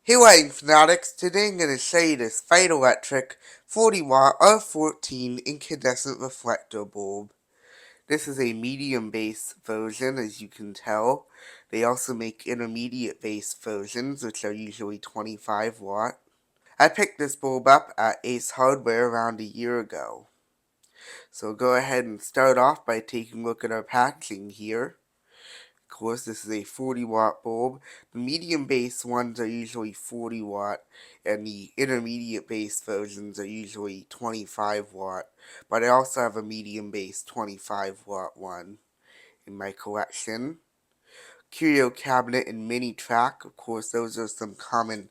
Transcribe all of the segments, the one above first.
Hey lighting fanatics, today I'm going to show you this Feit Electric 40 watt R14 Incandescent reflector bulb. This is a medium base version, as you can tell. They also make intermediate base versions, which are usually 25 watt. I picked this bulb up at Ace Hardware around a year ago. So go ahead and start off by taking a look at our packaging here. Of course, this is a 40 watt bulb. The medium base ones are usually 40 watt, and the intermediate base versions are usually 25 watt. But I also have a medium base 25 watt one in my collection. Curio cabinet and mini track, of course, those are some common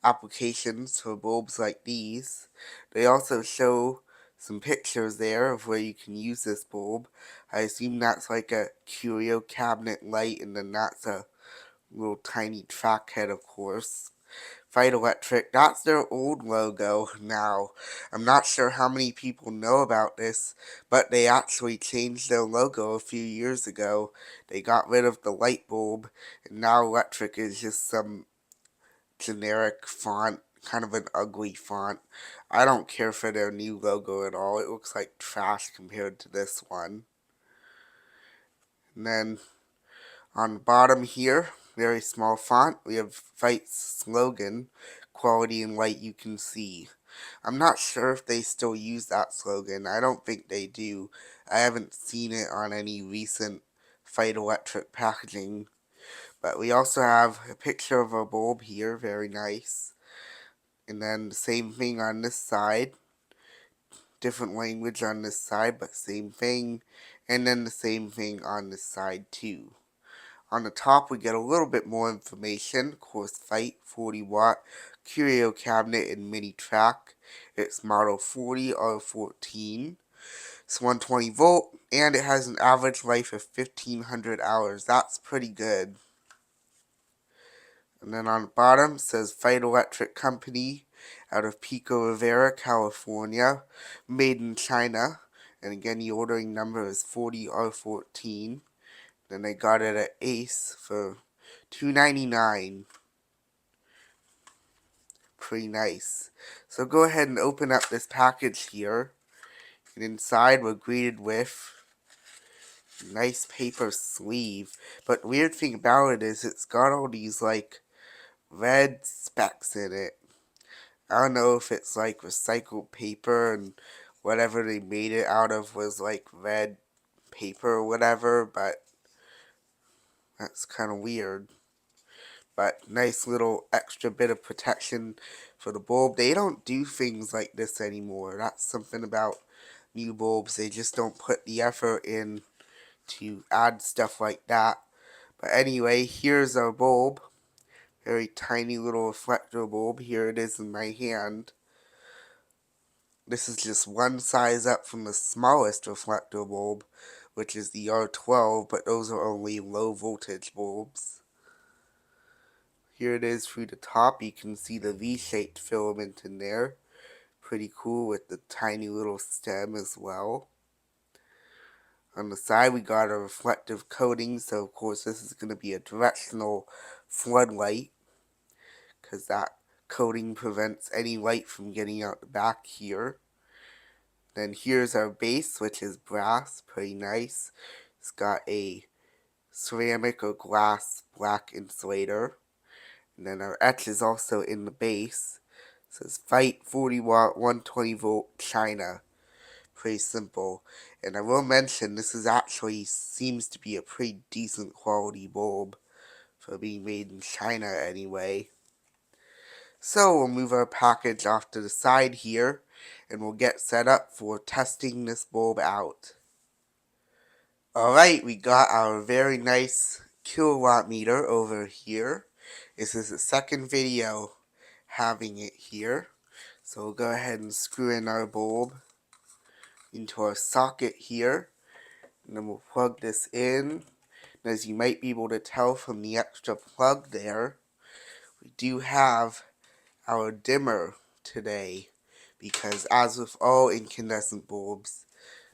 applications for bulbs like these. They also show some pictures there of where you can use this bulb. I assume that's like a Curio cabinet light, and then that's a little tiny track head, of course. Feit Electric, that's their old logo now. I'm not sure how many people know about this, but they actually changed their logo a few years ago. They got rid of the light bulb, and now Electric is just some generic font, kind of an ugly font. I don't care for their new logo at all. It looks like trash compared to this one. And then on the bottom here, very small font, we have Feit's slogan, quality and light you can see. I'm not sure if they still use that slogan. I don't think they do. I haven't seen it on any recent Feit Electric packaging. But we also have a picture of a bulb here, very nice. And then the same thing on this side. Different language on this side, but same thing. And then the same thing on this side too. On the top, we get a little bit more information. Of course, Feit 40 watt Curio cabinet and mini track. It's model 40R14. It's 120 volt, and it has an average life of 1500 hours. That's pretty good. And then on the bottom, it says Feit Electric Company out of Pico Rivera, California. Made in China. And again, the ordering number is 40R14. Then I got it at Ace for $2.99. Pretty nice. So go ahead and open up this package here. And inside we're greeted with a nice paper sleeve. But the weird thing about it is it's got all these like red specks in it. I don't know if it's like recycled paper and whatever they made it out of was like red paper or whatever, but that's kind of weird. But nice little extra bit of protection for the bulb. They don't do things like this anymore. That's something about new bulbs. They just don't put the effort in to add stuff like that. But anyway, here's our bulb. Very tiny little reflector bulb. Here it is in my hand. This is just one size up from the smallest reflector bulb, which is the R12, but those are only low voltage bulbs. Here it is through the top. You can see the V-shaped filament in there. Pretty cool with the tiny little stem as well. On the side we got a reflective coating, so of course this is going to be a directional floodlight, because that coating prevents any light from getting out the back here. Then here's our base, which is brass, pretty nice. It's got a ceramic or glass black insulator. And then our etch is also in the base. It says Feit 40 watt 120 volt China. Pretty simple. And I will mention this is actually seems to be a pretty decent quality bulb for being made in China anyway. So we'll move our package off to the side here, and we'll get set up for testing this bulb out. Alright, we got our very nice kilowatt meter over here. This is the second video having it here. So we'll go ahead and screw in our bulb into our socket here. And then we'll plug this in. And as you might be able to tell from the extra plug there, we do have our dimmer today. Because as with all incandescent bulbs,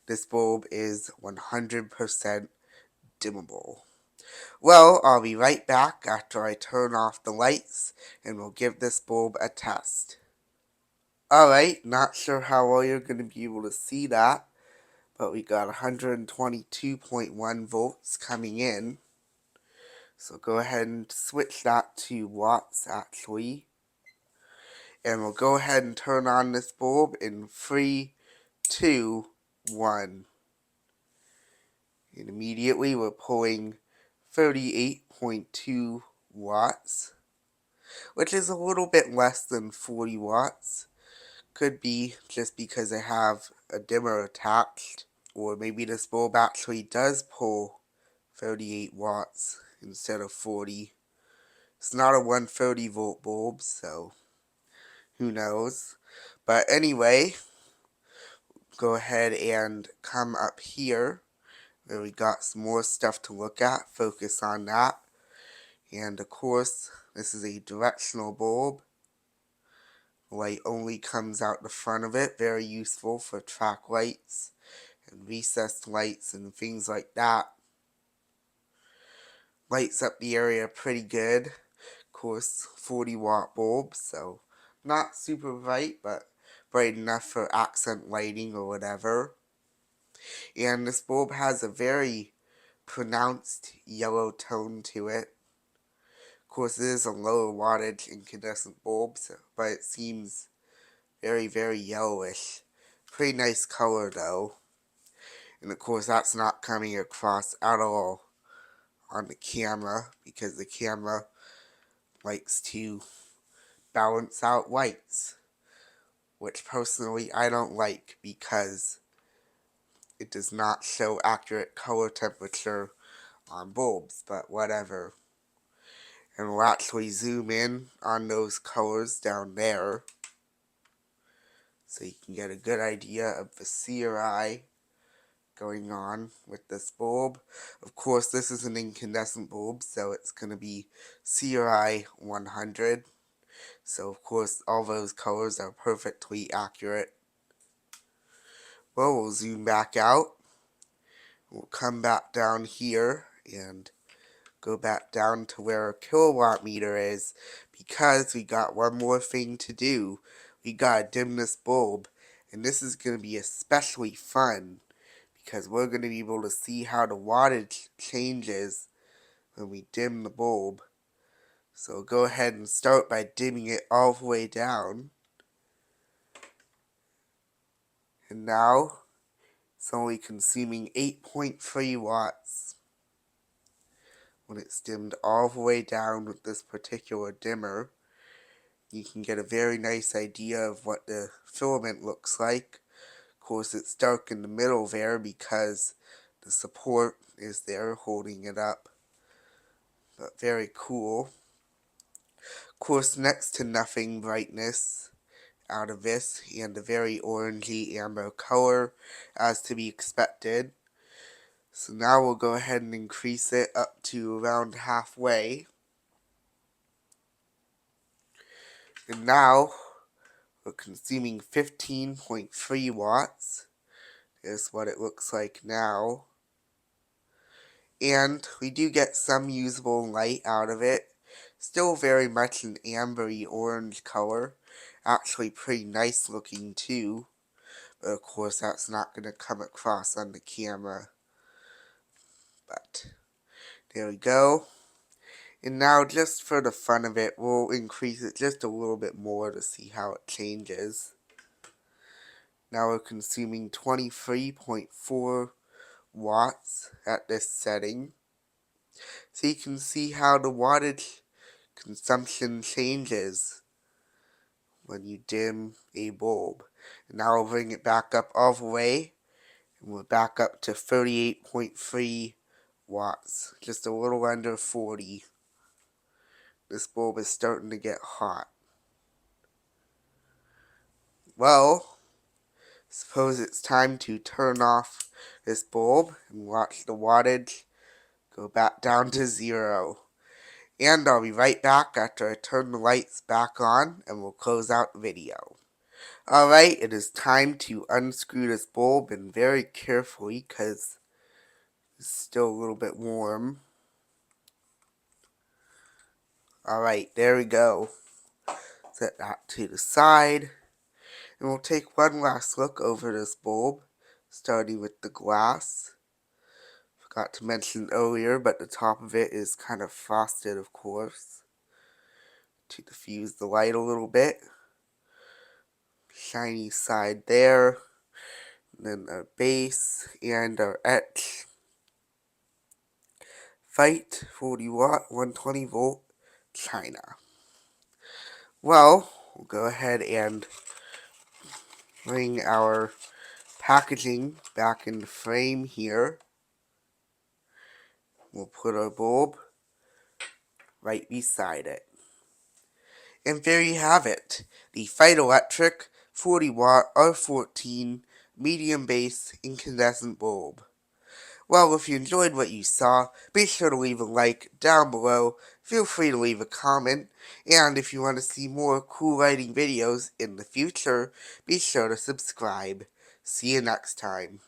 this bulb is 100% dimmable. Well, I'll be right back after I turn off the lights and we'll give this bulb a test. Alright, not sure how well you're going to be able to see that, but we got 122.1 volts coming in. So go ahead and switch that to watts actually. And we'll go ahead and turn on this bulb in 3, 2, 1. And immediately we're pulling 38.2 watts, which is a little bit less than 40 watts. Could be just because I have a dimmer attached, or maybe this bulb actually does pull 38 watts instead of 40. It's not a 130 volt bulb, so who knows. But anyway, go ahead and come up here where we got some more stuff to look at. Focus on that. And of course, this is a directional bulb. Light only comes out the front of it. Very useful for track lights and recessed lights and things like that. Lights up the area pretty good. Of course, 40 watt bulb, so not super bright, but bright enough for accent lighting or whatever. And this bulb has a very pronounced yellow tone to it. Of course, it is a lower wattage incandescent bulb, but it seems very, very yellowish. Pretty nice color though. And of course, that's not coming across at all on the camera because the camera likes to balance out lights, which personally I don't like because it does not show accurate color temperature on bulbs, but whatever. And we'll actually zoom in on those colors down there so you can get a good idea of the CRI going on with this bulb. Of course, this is an incandescent bulb, so it's going to be CRI 100. So, of course, all those colors are perfectly accurate. Well, we'll zoom back out. We'll come back down here and go back down to where our kilowatt meter is because we got one more thing to do. We gotta dim this bulb, and this is going to be especially fun because we're going to be able to see how the wattage changes when we dim the bulb. So go ahead and start by dimming it all the way down. And now it's only consuming 8.3 watts. When it's dimmed all the way down with this particular dimmer, you can get a very nice idea of what the filament looks like. Of course, it's dark in the middle there because the support is there holding it up. But very cool. Of course, next to nothing brightness out of this, and a very orangey amber color as to be expected. So now we'll go ahead and increase it up to around halfway. And now we're consuming 15.3 watts. Is what it looks like now. And we do get some usable light out of it. Still very much an ambery orange color. Actually pretty nice looking too. But of course that's not going to come across on the camera. But there we go. And now just for the fun of it, we'll increase it just a little bit more to see how it changes. Now we're consuming 23.4 watts at this setting. So you can see how the wattage consumption changes when you dim a bulb. And now we'll bring it back up all the way, and we're back up to 38.3 watts, just a little under 40. This bulb is starting to get hot. Well, suppose it's time to turn off this bulb and watch the wattage go back down to 0. And I'll be right back after I turn the lights back on and we'll close out the video. Alright, it is time to unscrew this bulb, and very carefully because it's still a little bit warm. Alright, there we go. Set that to the side. And we'll take one last look over this bulb, starting with the glass. Forgot to mention earlier, but the top of it is kind of frosted, of course, to diffuse the light a little bit. Shiny side there. And then our base and our etch. Feit 40 watt, 120 volt, China. Well, we'll go ahead and bring our packaging back in the frame here. We'll put our bulb right beside it. And there you have it, the Feit Electric 40 watt R14 medium base incandescent bulb. Well, if you enjoyed what you saw, be sure to leave a like down below, feel free to leave a comment, and if you want to see more cool lighting videos in the future, be sure to subscribe. See you next time.